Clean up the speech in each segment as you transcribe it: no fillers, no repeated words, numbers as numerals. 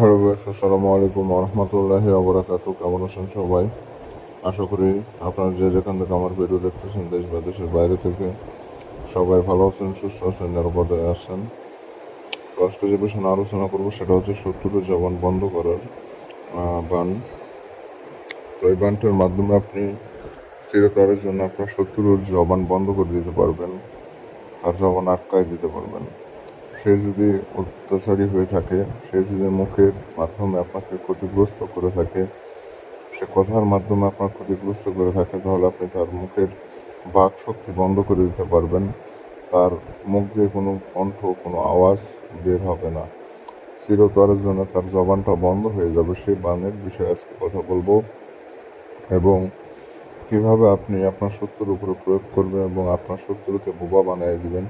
Hello guys, আসসালামু আলাইকুম রহমতুল্লাহি আবরাকাতু। কেমন আছেন সবাই? আশা করি আপনারা যে যেখান থেকে আমার ভিডিও দেখতেছেন, দেশ বা দেশের বাইরে থেকে, সবাই ভালো আছেন, সুস্থ আছেন, নিরাপদে আছেন। তো আজকে যে বিষয়ে আলোচনা করবো সেটা হচ্ছে শত্রুর জবান বন্ধ করার বান। তো এই বানটার মাধ্যমে আপনি চিরতরের জন্য আপনার শত্রুর জবান বন্ধ করে দিতে পারবেন, তার জবান আটকায় দিতে পারবেন। সে যদি অত্যাচারী হয়ে থাকে, সে যদি মুখের মাধ্যমে আপনাকে ক্ষতিগ্রস্ত করে থাকে, সে কথার মাধ্যমে আপনার ক্ষতিগ্রস্ত করে থাকে, তাহলে আপনি তার মুখের বাক শক্তি বন্ধ করে দিতে পারবেন। তার মুখ দিয়ে কোনো কণ্ঠ, কোনো আওয়াজ বের হবে না। চিরতরের জন্য তার জবানটা বন্ধ হয়ে যাবে। সেই বানের বিষয়ে আজকে কথা বলবো, এবং কিভাবে আপনি আপনার শত্রুর উপরে প্রয়োগ করবেন এবং আপনার শত্রুকে বোবা বানিয়ে দিবেন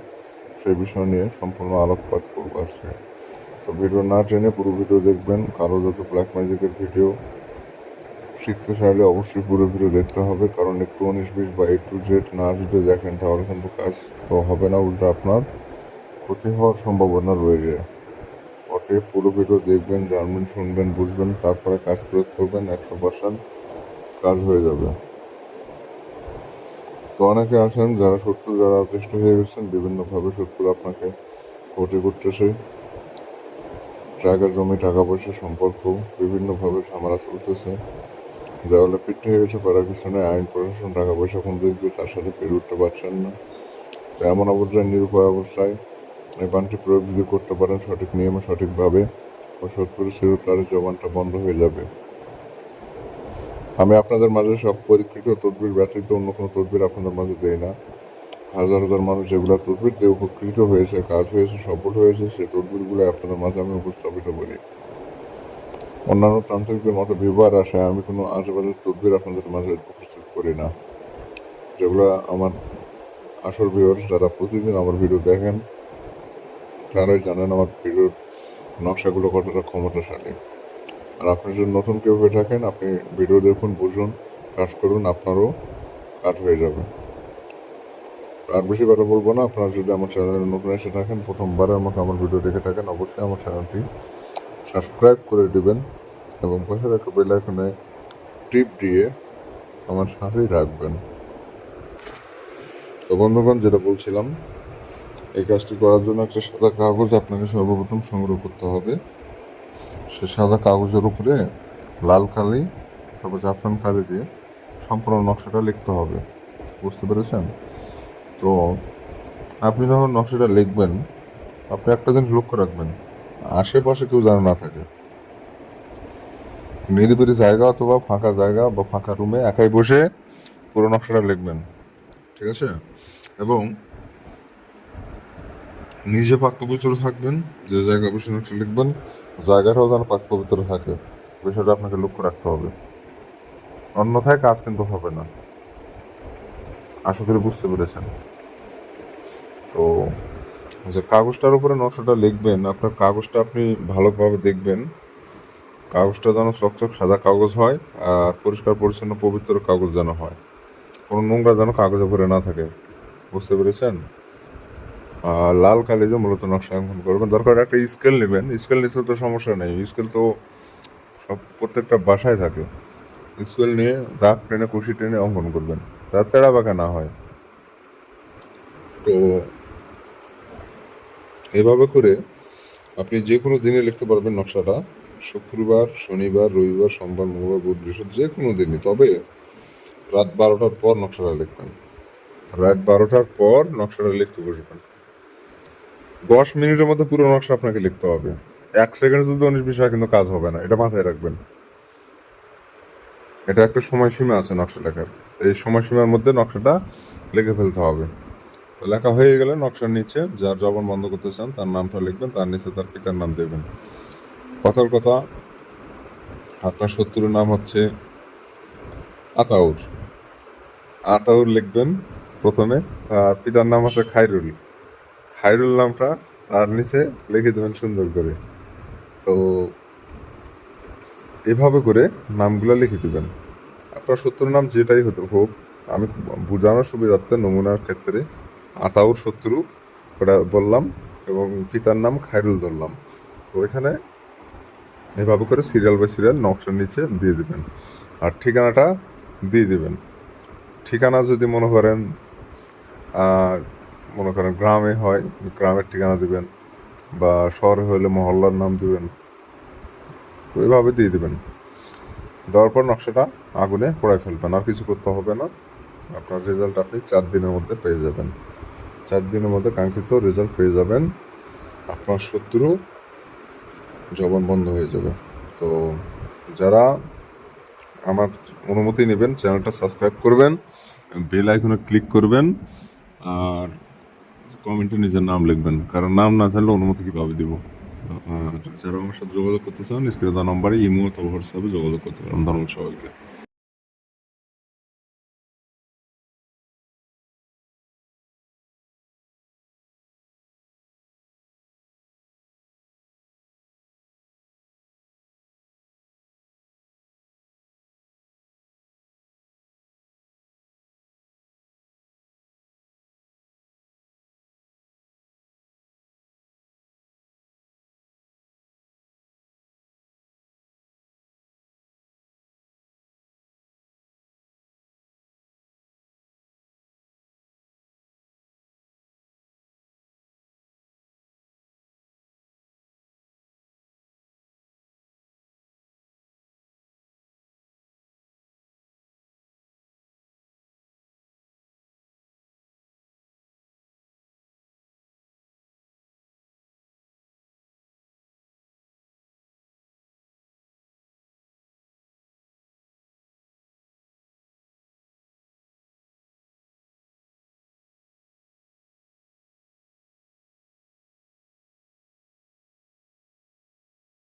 সেই বিষয় নিয়ে সম্পূর্ণ আলোকপাত করবো আজকে। তো ভিডিও না টেনে পুরো ভিডিও দেখবেন। কারো যত ব্ল্যাক ম্যাজিকের ভিডিও শিখতে চাইলে অবশ্যই পুরো ভিডিও দেখতে হবে, কারণ একটু 19-20 বা A to Z না যদি দেখেন তাহলে কিন্তু কাজ তো হবে না, উল্টো আপনার ক্ষতি হওয়ার সম্ভাবনা রয়েছে। অতএব পুরো ভিডিও দেখবেন, জানবেন, শুনবেন, বুঝবেন, তারপরে কাজ প্রয়োগ করবেন, 100% কাজ হয়ে যাবে। তো অনেকে আছেন যারা শত্রু, যারা অতিষ্ঠ হয়ে গেছেন, বিভিন্নভাবে শত্রু আপনাকে ক্ষতি করতেছে। জায়গা জমি, টাকা পয়সা, সম্পর্ক, বিভিন্নভাবে ঝামেলা চলতেছে। দেওয়ালে পিঠ হয়ে গেছে, করার কিছু নেই। আইন প্রশাসন টাকা পয়সা কোন দিক দিয়ে তার সাথে পেরে উঠতে পারছেন না। তো এমন অবস্থায়, নিরুপায় অবস্থায় এই বানটি প্রয়োগ যদি করতে পারেন সঠিক নিয়মে, সঠিকভাবে, ও শত্রুর চিরতরে জবানটা বন্ধ হয়ে যাবে। আমি আপনাদের মাঝে সব পরীক্ষিত তদবির ব্যতীত অন্য কোনো তদবির আপনাদের মাঝে দেই না। হাজার হাজার মানুষ যেগুলো তদবির দিয়ে উপকৃত হয়েছে, কাজ হয়েছে, সফল হয়েছে, সেই তদবিরগুলো আপনাদের মাঝে আমি উপস্থাপিত করি। অন্যান্য তান্ত্রিকদের মতো বিবার আশায় আমি কোনো আজেবাজে তদবির আপনাদের মাঝে উপস্থিত করি না। যেগুলো আমার আসল ভিউয়ার্স যারা প্রতিদিন আমার ভিডিও দেখেন, তারাই জানেন আমার ভিডিওর নকশাগুলো কতটা ক্ষমতাশালী। আর আপনি যদি নতুন কেউ হয়ে থাকেন, আপনি ভিডিও দেখুন, বুঝুন, কাজ করুন, আপনারও কাজ হয়ে যাবে। আর বেশি কথা বলবো না। আপনারা যদি আমার চ্যানেলে নতুন এসে থাকেন, প্রথমবারের মতো আমার ভিডিও দেখে থাকেন, অবশ্যই আমার চ্যানেলটি সাবস্ক্রাইব করে দিবেন এবং পাশে রাখা বেল আইকনে টিপ দিয়ে আমার সাথেই রাখবেন। তো বন্ধুগণ, যেটা বলছিলাম, এই কাজটি করার জন্য একটা সাদা কাগজ আপনাকে সর্বপ্রথম সংগ্রহ করতে হবে। সে সাদা কাগজের উপরে লাল কালি, তারপর জাফরান কালি দিয়ে সম্পূর্ণ নকশাটা লিখতে হবে। বুঝতে পেরেছেন? তো আপনি যখন নকশাটা লিখবেন, আপনি একটা জিনিস লক্ষ্য রাখবেন, আশেপাশে কেউ যেন না থাকে। নিরিবিলি জায়গা অথবা ফাঁকা জায়গা বা ফাঁকা রুমে একাই বসে পুরো নকশাটা লিখবেন, ঠিক আছে? এবং নিজে পাক পবিত্র থাকবেন। যে জায়গায় বসে নকশা লিখবেন, জায়গাটাও যেন পাক পবিত্র থাকে। বিষয়টা আপনাকে লক্ষ্য রাখতে হবে, অন্যথায় কাজ কিন্তু হবে না। আশা করি বুঝতে পেরেছেন। তো যে কাগজটার উপরে নকশাটা লিখবেন, আপনার কাগজটা আপনি ভালোভাবে দেখবেন, কাগজটা যেন চকচক সাদা কাগজ হয়, আর পরিষ্কার পরিচ্ছন্ন পবিত্র কাগজ যেন হয়, কোনো নোংরা যেন কাগজে ভরে না থাকে। বুঝতে পেরেছেন? লাল কালি দিয়ে মূলত নকশা অঙ্কন করবেন। দরকার একটা স্কেল নেবেন। স্কেল নিতে তো সমস্যা নেই, স্কেল তো সব প্রত্যেকটা বাসায় থাকে। স্কেল নিয়ে দাগ টেনে, কুশি টেনে অঙ্কন করবেন, তার তেড়া বাঁকা না হয়। তো এভাবে করে আপনি যে কোনো দিনে লিখতে পারবেন নকশাটা। শুক্রবার, শনিবার, রবিবার, সোমবার, মঙ্গলবার, বুধ, বৃহস্পতি, যে কোনো দিনই। তবে রাত 12টার পর নকশাটা লিখবেন। রাত 12টার পর নকশাটা লিখতে বসবেন। 10 মিনিটের মধ্যে পুরো নকশা আপনাকে লিখতে হবে। 1 সেকেন্ড যদি 19-20 হয় কিন্তু কাজ হবে না, এটা মাথায় রাখবেন। এটা একটা সময়সীমা আছে নকশা লেখার। এই সময়সীমার মধ্যে নকশাটা লিখে ফেলতে হবে। তো লেখা হয়ে গেলে নকশার নিচে যার জবান বন্ধ করতে চান তার নামটা লিখবেন, তার নিচে তার পিতার নাম দেবেন। কথার কথা, আপনার শত্রুর নাম হচ্ছে আতাউর। আতাউর লিখবেন প্রথমে। তার পিতার নাম হচ্ছে খায়রুল। খায়রুল নামটা তার নিচে লিখে দেবেন সুন্দর করে। তো এভাবে করে নামগুলো লিখে দিবেন। আপনার শত্রুর নাম যেটাই হতে হোক, আমি বোঝানোর সুবিধার্থে নমুনার ক্ষেত্রে আতাউর শত্রু ওটা বললাম, এবং পিতার নাম খায়রুল ধরলাম। তো এখানে এভাবে করে সিরিয়াল বাই সিরিয়াল নকশার নিচে দিয়ে দিবেন। আর ঠিকানাটা দিয়ে দিবেন। ঠিকানা যদি মনে করেন গ্রামে হয়, গ্রামের ঠিকানা দিবেন, বা শহরে হলে মহল্লার নাম দিবেন। তো এভাবে দিয়ে দিবেন। দেওয়ার পর নকশাটা আগুনে পোড়ায় ফেলবেন, আর কিছু করতে হবে না। আপনার রেজাল্ট আপনি 4 দিনের মধ্যে পেয়ে যাবেন। 4 দিনের মধ্যে কাঙ্ক্ষিত রেজাল্ট পেয়ে যাবেন। আপনার শত্রু জবান বন্ধ হয়ে যাবে। তো যারা আমার অনুমতি নেবেন, চ্যানেলটা সাবস্ক্রাইব করবেন, বেল আইকনে ক্লিক করবেন, আর কমেন্টে নিজের নাম লিখবেন, কারণ নাম না জানলে অনুমতি কীভাবে দিব। আর যারা আমার সাথে যোগাযোগ করতে চান, স্ক্রিনে দেওয়া নম্বরে ইমো অথবা হোয়াটসঅ্যাপে যোগাযোগ করতে পারেন। ধন্যবাদ সবাইকে।